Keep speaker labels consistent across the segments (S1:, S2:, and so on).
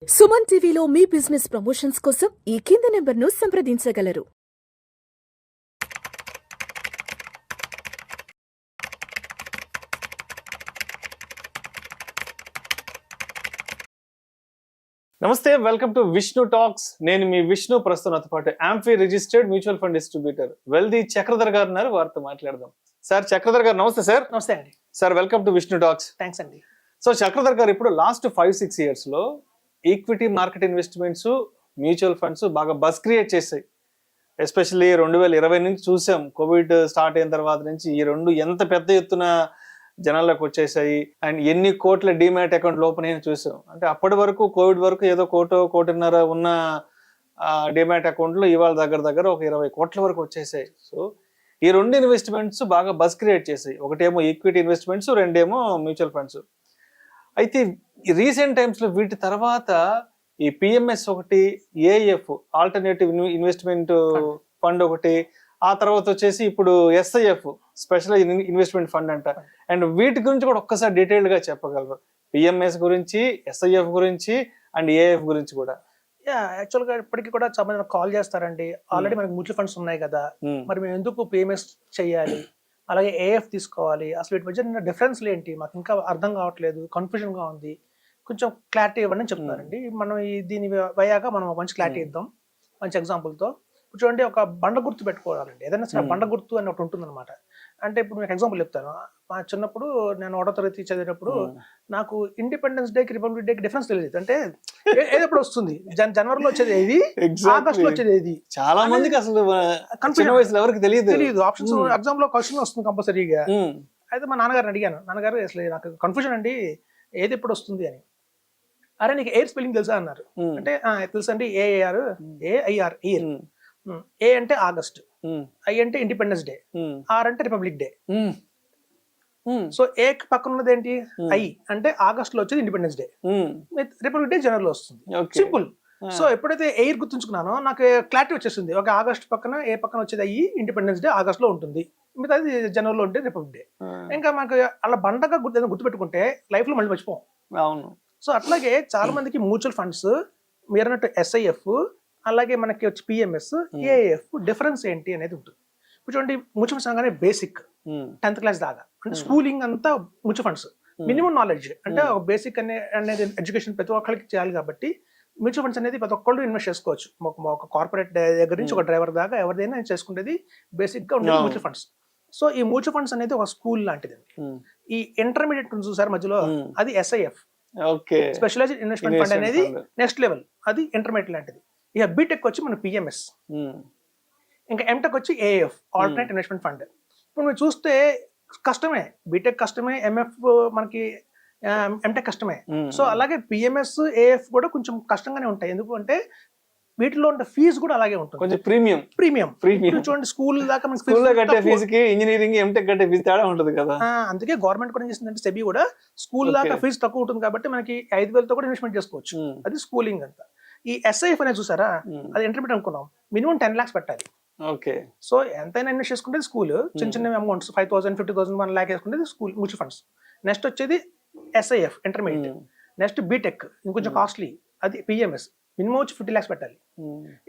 S1: సుమన్ టీవీలో మీ business promotions కోసం ఈ కింది నెంబర్ను సంప్రదించగలరు.
S2: నమస్తే, వెల్కమ్ టు విష్ణు టాక్స్. నేను మీ విష్ణు. ప్రస్తుతంతో పాటు amphi registered mutual fund distributor wealthy Chakradhar గారు ఉన్నారు. వారితో మాట్లాడదాం. సార్ చక్రధర్ గారు నమస్తే. సార్
S3: నమస్తే అండి.
S2: Sir welcome to Vishnu talks.
S3: Thanks అండి.
S2: సో చక్రధర్ గారు, ఇప్పుడు లాస్ట్ 5-6 years లో equity market investments, mutual funds బాగా బస్ క్రియేట్ చేశాయి. ఎస్పెషల్లీ 2020 నుంచి చూసాం. కోవిడ్ స్టార్ట్ అయిన తర్వాత నుంచి ఈ రెండు ఎంత పెద్ద ఎత్తున జనాల్లోకి వచ్చేసాయి. అండ్ ఎన్ని కోట్ల డిమాట్ అకౌంట్ ఓపెన్ అయినా చూసాం. అంటే అప్పటి వరకు, కోవిడ్ వరకు ఏదో కోటిన్నర ఉన్న డిమాట్ అకౌంట్లు ఇవాళ దగ్గర ఒక 20 కోట్ల వరకు వచ్చేసాయి. సో ఈ రెండు ఇన్వెస్ట్మెంట్స్ బాగా బస్ క్రియేట్ చేసాయి. ఒకటేమో ఈక్విటీ ఇన్వెస్ట్మెంట్స్, రెండేమో మ్యూచువల్ ఫండ్స్. అయితే ఈ రీసెంట్ టైమ్స్ లో వీటి తర్వాత ఈ పిఎంఎస్ ఒకటి, ఏఎఫ్ ఆల్టర్నేటివ్ ఇన్వెస్ట్మెంట్ ఫండ్ ఒకటి, ఆ తర్వాత వచ్చేసి ఇప్పుడు ఎస్ఐఎఫ్ స్పెషలైజ్ ఇన్వెస్ట్మెంట్ ఫండ్ అంట. అండ్ వీటి గురించి కూడా ఒక్కసారి డీటెయిల్డ్ గా చెప్పగలరు? పిఎంఎస్ గురించి, ఎస్ఐఎఫ్ గురించి అండ్ ఏఎఫ్ గురించి కూడా.
S3: యాక్చువల్ గా ఇప్పటికీ కూడా చాలా మంది కాల్ చేస్తారండి. ఆల్రెడీ మనకి మ్యూచువల్ ఫండ్స్ ఉన్నాయి కదా, మరి మేము ఎందుకు పిఎంఎస్ చేయాలి, అలాగే ఏఎఫ్ తీసుకోవాలి, అసలు వీటి మధ్య డిఫరెన్స్ ఏంటి, మాకు ఇంకా అర్థం కావట్లేదు, కన్ఫ్యూజన్ గా ఉంది, కొంచెం క్లారిటీ ఇవ్వండి అని చెప్తున్నారండి. మనం దీని వయాక మనం మంచి క్లారిటీ ఇద్దాం మంచి ఎగ్జాంపుల్ తో. ఇప్పుడు చూడండి, ఒక బండ గుర్తు పెట్టుకోవాలండి. ఏదైనా సరే బండ గుర్తు అని ఒకటి ఉంటుంది అనమాట. అంటే ఇప్పుడు మీకు ఎగ్జాంపుల్ చెప్తాను. మా చిన్నప్పుడు నేను 1వ తరగతి చదివేటప్పుడు నాకు ఇండిపెండెన్స్ డేకి, రిపబ్లిక్ డేకి డిఫరెన్స్ తెలియదు. అంటే ఏదప్పుడు వస్తుంది, జనవరిలో వచ్చేది ఏది, ఆగస్ట్ లో వచ్చేది ఏది,
S2: చాలా మందికి అసలు ఎవరికి తెలియదు.
S3: ఆప్షన్స్ ఎగ్జామ్ లో క్వశ్చన్ వస్తుంది కంపల్సరీగా. అయితే మా నాన్నగారిని అడిగాను, నాన్నగారు అసలు నాకు కన్ఫ్యూజన్ అండి, ఏది ఎప్పుడు వస్తుంది అని. అరే నీకు ఎయిర్ స్పెల్లింగ్ తెలుసా అన్నారు. అంటే తెలుసు అండి, ఏఆర్ ఏఐఆర్ ఇయర్. ఏ అంటే ఆగస్ట్, ఐ అంటే ఇండిపెండెన్స్ డే, ఆర్ అంటే రిపబ్లిక్ డే. సో ఏ పక్కన ఉన్నది ఏంటి, ఐ అంటే ఆగస్ట్ లో వచ్చేది ఇండిపెండెన్స్ డే, రిపబ్లిక్ డే జనవరి లో వస్తుంది. సింపుల్. సో ఎప్పుడైతే ఎయిర్ గుర్తుంచుకున్నానో నాకు క్లారిటీ వచ్చేసింది. ఒక ఆగస్ట్ పక్కన ఏ పక్కన వచ్చేది ఐ, ఇండిపెండెన్స్ డే ఆగస్ట్ లో ఉంటుంది, మిగతాది జనవరిలో ఉంటే రిపబ్లిక్ డే. ఇంకా మనకు అలా బండగా గుర్తుపెట్టుకుంటే లైఫ్ లో మళ్ళీ మర్చిపోం.
S2: అవును.
S3: సో అట్లాగే చాలా మందికి మ్యూచువల్ ఫండ్స్, మీరు అన్నట్టు ఎస్ఐఎఫ్, అలాగే మనకి వచ్చి పిఎంఎస్, ఏఎఫ్ డిఫరెన్స్ ఏంటి అనేది ఉంటుంది. ఇప్పుడు చూడండి, మ్యూచువల్ ఫండ్స్ అనగానే బేసిక్ 10th క్లాస్ దాకా, అంటే స్కూలింగ్ అంతా మ్యూచువల్ ఫండ్స్, మినిమం నాలెడ్జ్, అంటే ఒక బేసిక్ అనేది ఎడ్యుకేషన్ ప్రతి ఒక్కరికి చేయాలి. కాబట్టి మ్యూచువల్ ఫండ్స్ అనేది ప్రతి ఒక్కళ్ళు ఇన్వెస్ట్ చేసుకోవచ్చు. ఒక కార్పొరేట్ దగ్గర నుంచి ఒక డ్రైవర్ దాకా ఎవరిదైనా చేసుకునేది బేసిక్ గా ఉండేది మ్యూచువల్ ఫండ్స్. సో ఈ మ్యూచువల్ ఫండ్స్ అనేది ఒక స్కూల్ లాంటిది. ఈ ఇంటర్మీడియట్ చూసారు మధ్యలో, అది ఎస్ఐఎఫ్, స్పెషలైజ్డ్ ఇన్వెస్ట్మెంట్ ఫండ్ అనేది నెక్స్ట్ లెవెల్, అది ఇంటర్మీడియట్ లాంటిది. ఇక బీటెక్ వచ్చి మన పిఎంఎస్, ఇంకా ఎంటెక్ వచ్చి ఏఎఫ్ ఆల్టర్నేట్ ఇన్వెస్ట్మెంట్ ఫండ్. ఇప్పుడు మీరు చూస్తే కష్టమే, బీటెక్ కష్టమే, ఎంఎఫ్ మనకి ఎంటెక్ కష్టమే. సో అలాగే పిఎంఎస్, ఏఎఫ్ కూడా కొంచెం కష్టంగానే ఉంటాయి. ఎందుకంటే వీటిలో ఉండే ఫీజు కూడా అలాగే ఉంటుంది, కొంచెం ప్రీమియం. చూడండి, స్కూల్ దాకా
S2: ఇంజనీరింగ్, ఎంటెక్ కట్టే ఫీజు తేడా ఉంటుంది కదా.
S3: అందుకే గవర్నమెంట్ కూడా ఏం చేసిందంటే, సెబీ కూడా స్కూల్ దాకా ఫీజు తక్కువ ఉంటుంది కాబట్టి మనకి 5,000తో కూడా ఇన్వెస్ట్మెంట్ చేసుకోవచ్చు. అది స్కూలింగ్ అంతా. ఈ ఎస్ఐఎఫ్ అనేది చూసారా, అది ఇంటర్మీడియట్ అనుకున్నాం, మినిమం 10 lakhs పెట్టాలి. సో ఎంతైనా ఇన్వెస్ట్ చేసుకుంటే స్కూల్, చిన్న అమౌంట్స్ 5,000, 50,000, 1 lakh వేసుకుంటే స్కూల్ మ్యూచువల్ ఫండ్స్. నెక్స్ట్ వచ్చేది ఎస్ఐఎఫ్ ఇంటర్మీడియట్. నెక్స్ట్ బీటెక్ ఇంకొంచెం కాస్ట్లీ, అది పిఎంఎస్, మినిమం వచ్చి 50 lakhs పెట్టాలి.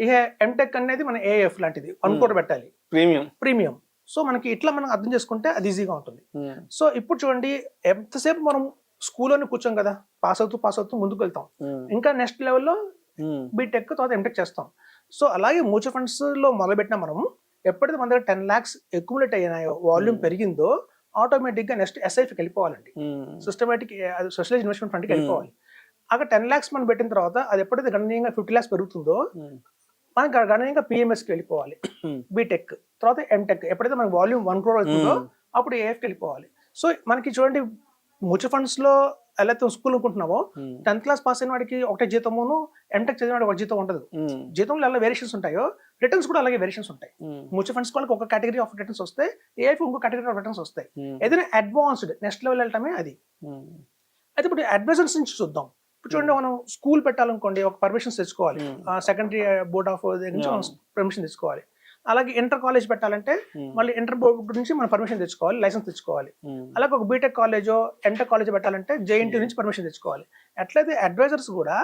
S3: ఇక ఎంటెక్ అనేది మన ఏఎఫ్ లాంటిది 1 crore పెట్టాలి, ప్రీమియం. సో మనకి ఇట్లా మనం అర్థం చేసుకుంటే అది ఈజీగా ఉంటుంది. సో ఇప్పుడు చూడండి, ఎంతసేపు మనం స్కూల్లోనే కూర్చోం కదా, పాస్ అవుతూ ముందుకు వెళ్తాం. ఇంకా నెక్స్ట్ లెవెల్లో బీటెక్, తర్వాత ఎంటెక్ చేస్తాం. సో అలాగే మ్యూచువల్ ఫండ్స్ లో మొదలుపెట్టినా మనము ఎప్పుడైతే మన దగ్గర 10 lakhs అక్యుములేట్ అయినాయో, వాల్యూమ్ పెరిగిందో, ఆటోమేటిక్ గా నెక్స్ట్ ఎస్ఐఎఫ్కి వెళ్ళిపోవాలండి. సిస్టమేటిక్ స్పెషలైజ్ ఇన్వెస్ట్మెంట్ ఫండ్కి వెళ్ళిపోవాలి. అక్కడ 10 lakhs మనం పెట్టిన తర్వాత అది ఎప్పుడైతే గణనీయంగా 50 lakhs పెరుగుతుందో, మనకి గణనీయంగా పిఎంఎస్కి వెళ్ళిపోవాలి, బీటెక్, తర్వాత ఎంటెక్. ఎప్పుడైతే మనకి వాల్యూమ్ 1 crore అవుతుందో అప్పుడు ఏఎఫ్కి వెళ్ళిపోవాలి. సో మనకి చూడండి, మ్యూచువల్ ఫండ్స్ లో ఎలా స్కూల్ అనుకుంటున్నామో, 10th class పాస్ అయిన వాడికి ఒకటే జీతమును, ఎంటెక్ చదివిన వాడికి ఒక జీతం ఉండదు. జీతంలో ఎలా వేరియేషన్స్ ఉంటాయో, రిటర్న్స్ కూడా అలాగే వేరియేషన్స్ ఉంటాయి. మ్యూచువల్ ఫండ్స్ వాళ్ళకి ఒక కేటగిరీ ఆఫ్ రిటర్న్స్ వస్తాయి, ఏఎఫ్ ఇంకో కేటగిరీ ఆఫ్ రిటర్న్స్ వస్తాయి. ఏదైనా అడ్వాన్స్డ్ నెక్స్ట్ లెవెల్ వెళ్ళటమే అది. అయితే ఇప్పుడు అడ్వైజర్స్ నుంచి చూద్దాం. ఇప్పుడు చూడండి, మనం స్కూల్ పెట్టాలనుకోండి, ఒక పర్మిషన్స్ తెచ్చుకోవాలి, సెకండరీ బోర్డ్ ఆఫ్ దగ్గర నుంచి మనం పర్మిషన్ తెచ్చుకోవాలి. అలాగే ఇంటర్ కాలేజ్ పెట్టాలంటే మళ్ళీ ఇంటర్ బోర్డు నుంచి మనం పర్మిషన్ తెచ్చుకోవాలి, లైసెన్స్ తెచ్చుకోవాలి. అలాగే ఒక బీటెక్ కాలేజో ఎంటెక్ కాలేజ్ పెట్టాలంటే జేఎన్టీ నుంచి పర్మిషన్ తెచ్చుకోవాలి. ఎట్లయితే అడ్వైజర్స్ కూడా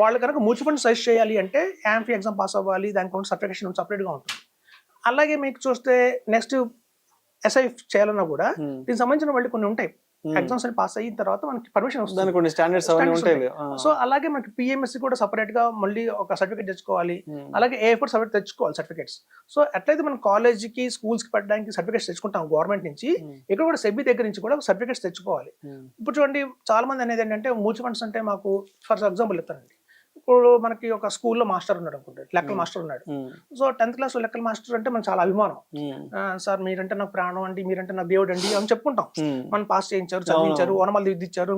S3: వాళ్ళు కనుక మ్యూచువల్ ఫండ్ సజెస్ట్ చేయాలి అంటే యాంఫీ ఎగ్జామ్ పాస్ అవ్వాలి, దానికి సర్టిఫికేషన్ సపరేట్గా ఉంటుంది. అలాగే మీకు చూస్తే నెక్స్ట్ ఎస్ఐ చేయాలన్నా కూడా దీనికి సంబంధించిన వాళ్ళు కొన్ని ఉంటాయి. ఎగ్జామ్స్ అని పాస్ అయిన తర్వాత మనకి పర్మిషన్ వస్తుంది. సో అలాగే మనకి పిఎంఎస్సి కూడా సపరేట్ గా మళ్ళీ ఒక సర్టిఫికేట్ తెచ్చుకోవాలి. అలాగే ఏఎఫ్ సపరేట్ తెచ్చుకోవాలి సర్టిఫికేట్స్. సో ఎట్లయితే మనం కాలేజ్కి స్కూల్స్ కి పెట్టడానికి సర్టిఫికేట్స్ తెచ్చుకుంటాం గవర్నమెంట్ నుంచి, ఇక్కడ కూడా సెబీ దగ్గర నుంచి కూడా సర్టిఫికేట్స్ తెచ్చుకోవాలి. ఇప్పుడు చూడండి చాలా మంది అనేది ఏంటంటే మ్యూచువల్ ఫండ్స్ అంటే మాకు ఫర్ ఎగ్జాంపుల్ చెప్తానండి, ఇప్పుడు మనకి ఒక స్కూల్లో మాస్టర్ ఉన్నాడు అనుకుంటే, లెక్కల మాస్టర్ ఉన్నాడు. సో 10th క్లాస్ లో లెక్కల మాస్టర్ అంటే మనకు చాలా అభిమానం. సార్ మీరంటే నాకు ప్రాణం అండి, మీరంటే నాకు దేవుడు అండి అని చెప్పుకుంటాం. మనం పాస్ చేయించారు, చదివించారు, ఓనమాలు దిద్దిచ్చారు,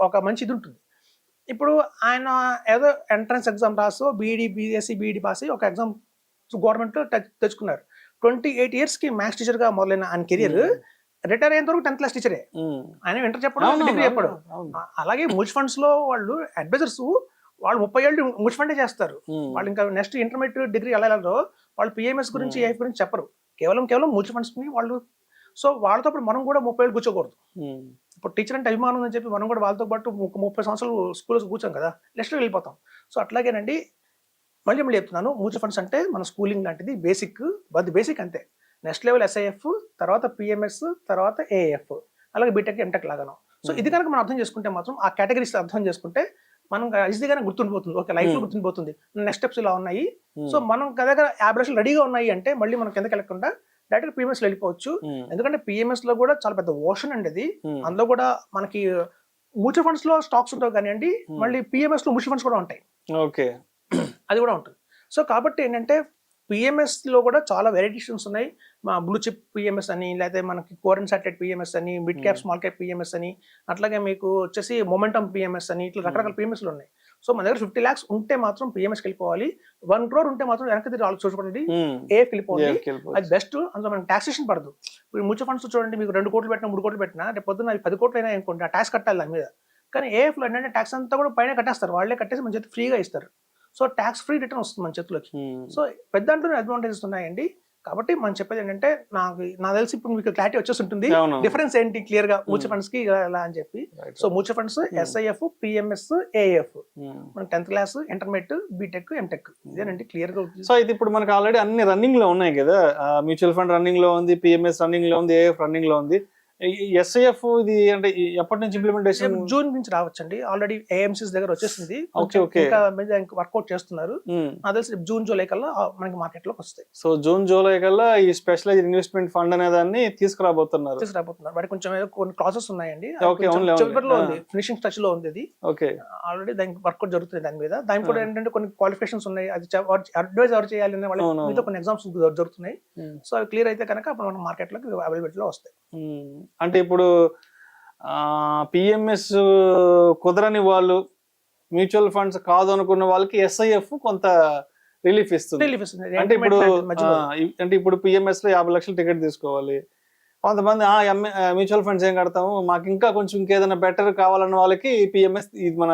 S3: ఒక మంచి ఇది ఉంటుంది. ఇప్పుడు ఆయన ఏదో ఎంట్రన్స్ ఎగ్జామ్ రాసి బీఈడి బీఎస్సీ బీఈడి పాస్ అయ్యి ఒక ఎగ్జామ్ గవర్నమెంట్ లో తెచ్చుకున్నారు. 28 years కి మ్యాథ్స్ టీచర్ గా మొదలైన ఆయన కెరియర్ రిటైర్ అయ్యేంత వరకు 10th క్లాస్ టీచరే. ఆయన ఇంటర్ చెప్పడం, డిగ్రీ చెప్పడం. అలాగే మ్యూచువల్ ఫండ్స్ లో వాళ్ళు అడ్వైజర్స్ వాళ్ళు 30 ఏళ్ళు మ్యూచువల్ ఫండే చేస్తారు. వాళ్ళు ఇంకా నెక్స్ట్ ఇంటర్మీడియట్ డిగ్రీ వెళ్ళాలో వాళ్ళు పిఎంఎస్ గురించి ఏఎఫ్ గురించి చెప్పరు, కేవలం మ్యూచువల్ ఫండ్స్ ని వాళ్ళు. సో వాళ్ళతో పాటు మనం కూడా 30 ఏళ్ళు కూర్చోకూడదు. ఇప్పుడు టీచర్ అంటే అభిమానం అని చెప్పి మనం కూడా వాళ్ళతో పాటు 30 సంవత్సరాలు స్కూల్లో కూర్చోం కదా, నెక్స్ట్ వెళ్ళిపోతాం. సో అట్లాగేనండి మళ్ళీ చెప్తున్నాను, మ్యూచువల్ ఫండ్స్ అంటే మన స్కూలింగ్ లాంటిది, బేసిక్ అంతే. నెక్స్ట్ లెవెల్ ఎస్ఐఎఫ్, తర్వాత పిఎంఎస్, తర్వాత ఏఎఫ్, అలాగే బీటెక్ ఎంటెక్ లాగాను. సో ఇది కనుక మనం అర్థం చేసుకుంటే మాత్రం, ఆ కేటగిరీస్ అర్థం చేసుకుంటే మనం ఈజీగానే గుర్తుండిపోతుంది. ఓకే, లైఫ్ లో గుర్తుండిపోతుంది, నెక్స్ట్ స్టెప్స్ ఇలా ఉన్నాయి. సో మనం దగ్గర 50 లక్షలు రెడీగా ఉన్నాయి అంటే మళ్ళీ మనం కిందకి వెళ్ళకుండా డైరెక్ట్ పిఎంఎస్ లో వెళ్ళిపోవచ్చు. ఎందుకంటే పిఎంఎస్ లో కూడా చాలా పెద్ద ఓషన్ అండి అది. అందులో కూడా మనకి మ్యూచువల్ ఫండ్స్ లో స్టాక్స్ ఉంటాయి కానివ్వండి, మళ్ళీ పిఎంఎస్ లో మ్యూచువల్ ఫండ్స్ కూడా ఉంటాయి.
S2: ఓకే,
S3: అది కూడా ఉంటుంది. సో కాబట్టి ఏంటంటే పిఎంఎస్ లో కూడా చాలా వెరైటీస్ ఉన్నాయి. మా బ్లూ చిప్ పిఎంఎస్ అని, లేకపోతే మనకి కోరెన్ సాటెడ్ పిఎంఎస్ అని, mid cap small cap PMS అని, అట్లాగే మీకు వచ్చేసి మొమెంటమ్ పిఎంఎస్ అని, ఇట్లా రకరకాల పిఎంఎస్లు ఉన్నాయి. సో మన దగ్గర 50 lakhs ఉంటే మాత్రం పిఎంఎస్కి వెళ్ళిపోవాలి. 1 crore ఉంటే మాత్రం వెనక్కి తిరిగి చూసుకోండి, ఏఎఫ్ వెళ్ళిపోవాలి. అది బెస్ట్. అందులో మనకి టాక్సేషన్ పడదు. ఇప్పుడు మ్యూచువల్ ఫండ్స్ చూడండి, మీకు 2 కోట్లు పెట్టినా 3 కోట్లు పెట్టినా రేపు పొద్దున్న 10 కోట్లు అయినా అనుకోండి, ఆ ట్యాక్స్ కట్టాలి దాని మీద. కానీ ఏఎఫ్ లో ఏంటంటే ట్యాక్స్ అంతా కూడా పైన కట్టేస్తారు, వాళ్ళే కట్టేసి మన చేతి ఫ్రీగా ఇస్తారు. సో ట్యాక్స్ ఫ్రీ రిటర్న్ వస్తుంది మన చేతిలోకి. సో పెద్ద దాంట్లో అడ్వాంటేజెస్ ఉన్నాయండి. కాబట్టి మనం చెప్పేది ఏంటంటే, నాకు తెలిసి ఇప్పుడు మీకు క్లారిటీ వచ్చేసి ఉంటుంది డిఫరెన్స్ ఏంటి క్లియర్ గా మ్యూచువల్ ఫండ్స్ కి ఎలా అని చెప్పి. So mutual funds SIF, PMS, AF, మన 10th class, intermediate, BTech, MTech, ఇదేనండి క్లియర్ గా.
S2: సో ఇది ఇప్పుడు మనకి ఆల్రెడీ అన్ని రన్నింగ్ లో ఉన్నాయి కదా, మ్యూచువల్ ఫండ్ రన్నింగ్ లో ఉంది, పిఎంఎస్ రన్నింగ్ లో ఉంది, ఏఎఫ్ రన్నింగ్ లో ఉంది. ఎస్ఐఎఫ్ ఇది అంటే ఎప్పటి నుంచి ఇంప్లిమెంటేషన్?
S3: జూన్ నుంచి రావచ్చండి. ఆల్రెడీ ఏఎంసీస్ దగ్గర వచ్చేసింది, వర్కౌట్ చేస్తున్నారు. నాకు తెలిసి జూన్ జూలై కల్లా మనకి మార్కెట్ లోకి వస్తాయి.
S2: సో జూన్ జూలై కల్లా ఈ స్పెషలైజ్డ్ ఇన్వెస్ట్మెంట్ ఫండ్ అనే దాన్ని తీసుకురాబోతున్నారు.
S3: వాటి కొంచెం కొన్ని ప్రాసెస్ ఉన్నాయండి, చివరిలో ఉంది, ఫినిషింగ్ టచ్ లో ఉంది అది.
S2: ఓకే,
S3: ఆల్రెడీ దానికి వర్కౌట్ జరుగుతుంది దాని మీద. దాని కూడా ఏంటంటే కొన్ని క్వాలిఫికేషన్స్ ఉన్నాయి, అది అడ్వైజ్ ఎవరు చేయాలి అనే వాళ్ళ మీద కొన్ని ఎగ్జామ్స్ జరుగుతున్నాయి. సో అవి క్లియర్ అయితే కనుక అప్పుడు మన మార్కెట్ లోకి అవైలబిలిటీలో వస్తాయి.
S2: అంటే ఇప్పుడు పిఎంఎస్ కుదరని వాళ్ళు, మ్యూచువల్ ఫండ్స్ కాదు అనుకున్న వాళ్ళకి ఎస్ఐఎఫ్ కొంత రిలీఫ్ ఇస్తుంది. అంటే ఇప్పుడు పిఎంఎస్ లో 50 లక్షలు టికెట్ తీసుకోవాలి. కొంతమంది మ్యూచువల్ ఫండ్స్ ఏం కడతాము, మాకు ఇంకా కొంచెం ఇంకేదైనా బెటర్ కావాలన్న వాళ్ళకి పిఎంఎస్ ఇది మన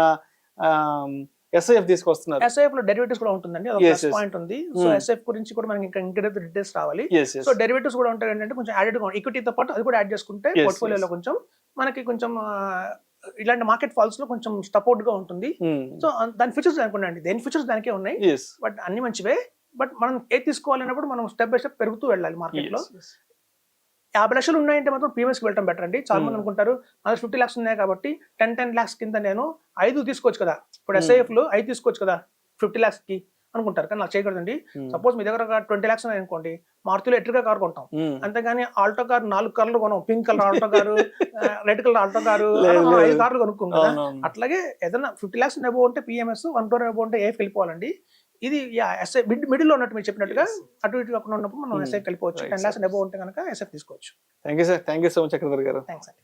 S2: ఎస్ఐఎఫ్ తీసుకొస్తున్నారు.
S3: ఎస్ఐఎఫ్ లో డెరివేటివ్స్ కూడా ఉంటుందండి, పాయింట్ ఉంది. సో ఎస్ఐఎఫ్ గురించి కూడా మనకి ఇంకా డీటెయిల్స్ రావాలి. సో డెరివేటివ్స్ కూడా ఉంటాయి ఏంటంటే కొంచెం యాడెడ్ ఈక్విటీతో పాటు అది కూడా యాడ్ చేసుకుంటే పోర్ట్ఫోలియోలో కొంచెం మనకి కొంచెం ఇలాంటి మార్కెట్ ఫాల్స్ లో కొంచెం సపోర్ట్ గా ఉంటుంది. సో దాని ఫీచర్స్ అనుకోండి, దేని ఫీచర్స్ దానికే ఉన్నాయి, బట్ అన్ని మంచివే. బట్ మనం ఏది తీసుకోవాలన్నప్పుడు మనం స్టెప్ బై స్టెప్ పెరుగుతూ వెళ్ళాలి మార్కెట్ లో. 50 లక్షలు ఉన్నాయంటే మాత్రం పిఎంఎస్కి వెళ్ళడం బెటర్ అండి. చాలా మంది అనుకుంటారు నా 50 lakhs ఉన్నాయి కాబట్టి 10 lakhs కింద నేను 5 తీసుకోవచ్చు కదా, ఇప్పుడు ఎస్ఐఎఫ్ లో 5 తీసుకోవచ్చు కదా 50 lakhs కి అనుకుంటారు. కానీ నాకు చేయకూడదండి. సపోజ్ మీ దగ్గర 20 lakhs ఉన్నాయి అనుకోండి, మారుతిలో ఎలక్ట్రిక్ కార్ కొంటాం, అంతేగాని ఆల్టో కార్ 4 కార్లు కొనం, pink colour Alto car, red colour Alto car, 5 కార్లు కొనుక్కోం కదా. అట్లాగే ఏదైనా 50 lakhs అబోవ్ ఉంటే పిఎంఎస్, 1 crore అబోవ్ ఉంటే ఏఎఫ్ వెళ్ళిపోవాలండి. ఇది ఎస్ఐ మిడిల్ లో ఉన్నట్టు మీరు చెప్పినట్టుగా అటు ఇటు కాకుండా ఉన్నప్పుడు మనం ఎస్ఐ వెళ్ళిపోవచ్చు. 10 lakhs అబోవ్ ఉంటే కనుక ఎస్ఐ తీసుకోవచ్చు.
S2: Thank you sir, thank you so much Chakradhar గారు.
S3: థ్యాంక్స్ అండి.